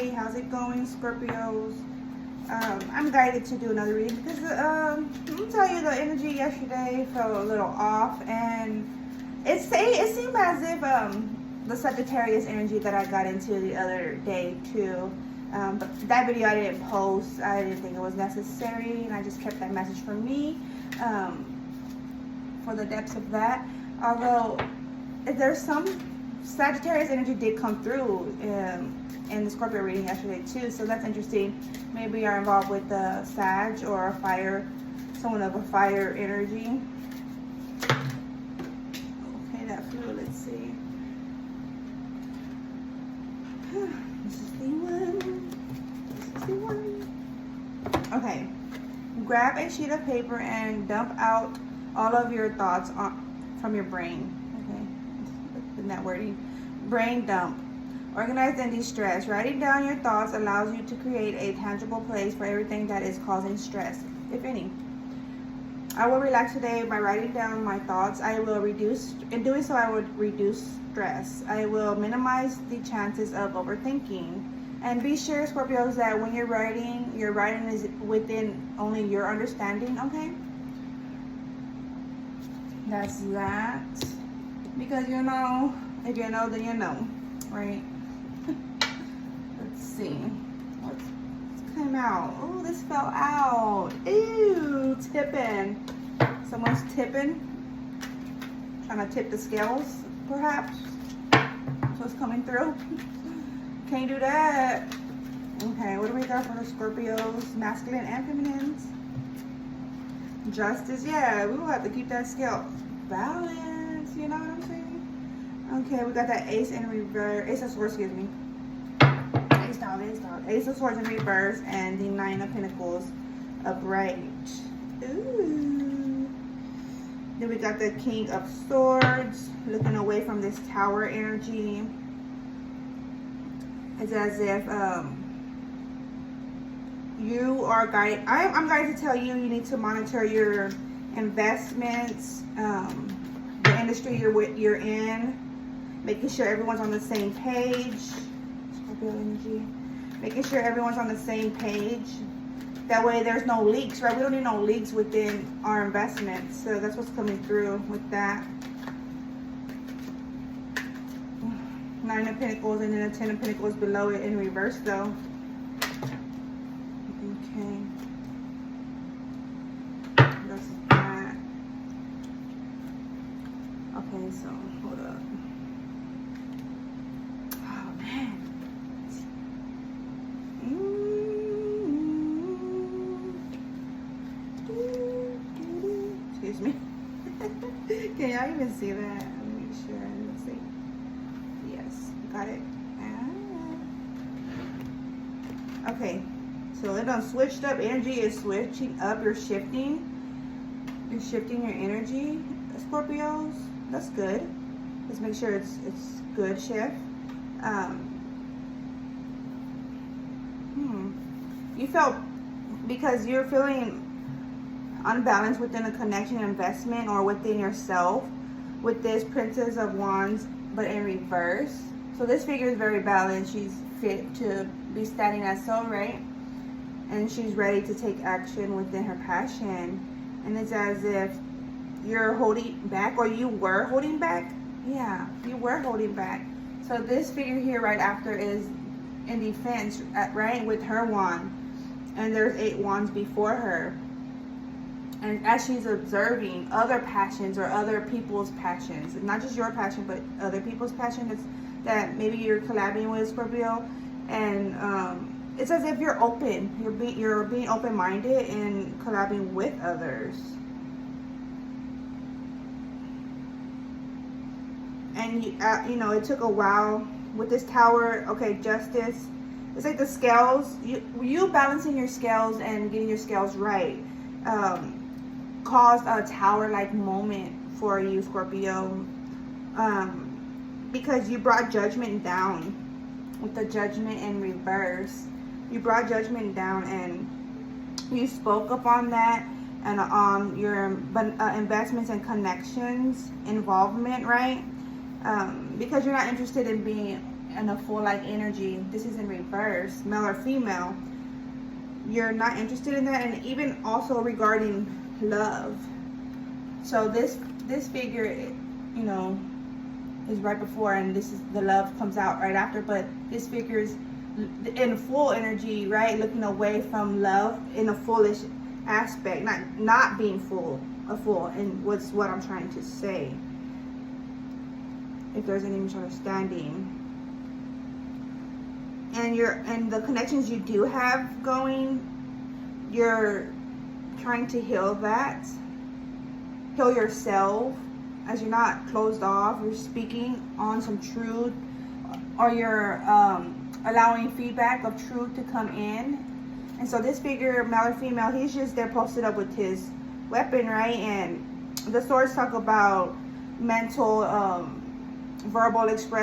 everybody. How's it going, Scorpios? I'm guided to do another reading because let me tell you, the energy yesterday felt a little off, and it seemed as if the Sagittarius energy that I got into the other day too. But that video I didn't post. I didn't think it was necessary, and I just kept that message for me, for the depths of that. Although there's some Sagittarius energy did come through in the Scorpio reading yesterday too, so that's interesting. Maybe you're involved with the Sag or a fire, someone of a fire energy. Okay, that fluid, let's see. This is the one. This is the one. Okay, grab a sheet of paper and dump out all of your thoughts from your brain. Okay, in that wording, brain dump. Organized and de-stress. Writing down your thoughts allows you to create a tangible place for everything that is causing stress, if any. I will relax today by writing down my thoughts. In doing so, I would reduce stress. I will minimize the chances of overthinking. And be sure, Scorpios, that when you're writing is within only your understanding, okay? That's that. Because if you know, then you know, right? Let's see. What's came out? Oh, this fell out. Ew, tipping. Someone's tipping. Trying to tip the scales, perhaps. So it's coming through. Can't do that. Okay, what do we got for the Scorpios? Masculine and feminines. Justice, yeah, we will have to keep that scale balanced, you know what I'm saying? Okay, we got that Ace in reverse, Ace of Swords, excuse me. Ace of Swords in reverse, and the Nine of Pentacles upright. Ooh. Then we got the King of Swords, looking away from this Tower energy. It's as if you are guided. I'm guided to tell you need to monitor your investments, the industry you're in, making sure everyone's on the same page. Scorpio energy. Making sure everyone's on the same page. That way there's no leaks, right? We don't need no leaks within our investments. So that's what's coming through with that. Nine of Pentacles and then the Ten of Pentacles below it in reverse though. Okay. That's that. Okay, so hold up. Oh man. Excuse me. Can y'all even see that? Let me make sure. Let's see. Yes, got it. Okay, so it done switched up. Energy is switching up. You're shifting your energy, Scorpios. That's good. Let's make sure it's good shift. You felt, because you're feeling unbalanced within a connection, investment, or within yourself with this Princess of Wands, but in reverse. So this figure is very balanced. She's fit to be standing as so, right? And she's ready to take action within her passion. And it's as if you're holding back, or you were holding back. Yeah, you were holding back. So this figure here right after is in defense, right, with her wand. And there's 8 wands before her. And as she's observing other passions or other people's passions, not just your passion, but other people's passion that maybe you're collabing with, Scorpio. And it's as if you're open. You're being open-minded and collabing with others. And you know, it took a while with this Tower. Okay, Justice. It's like the scales. You balancing your scales and getting your scales right caused a Tower-like moment for you, Scorpio. Because you brought Judgment down with the Judgment in reverse. You brought Judgment down and you spoke upon that, and on your investments and connections, involvement, right? Because you're not interested in being and a full like energy. This is in reverse, male or female. You're not interested in that, and even also regarding love. So this figure, you know, is right before, and this is the love comes out right after. But this figure is in full energy, right? Looking away from love in a foolish aspect, not being full, and what's what I'm trying to say. If there's any misunderstanding. And the connections you do have going, you're trying to heal that. Heal yourself, as you're not closed off. You're speaking on some truth, or you're allowing feedback of truth to come in. And so this figure, male or female, he's just there posted up with his weapon, right? And the swords talk about mental, verbal expression.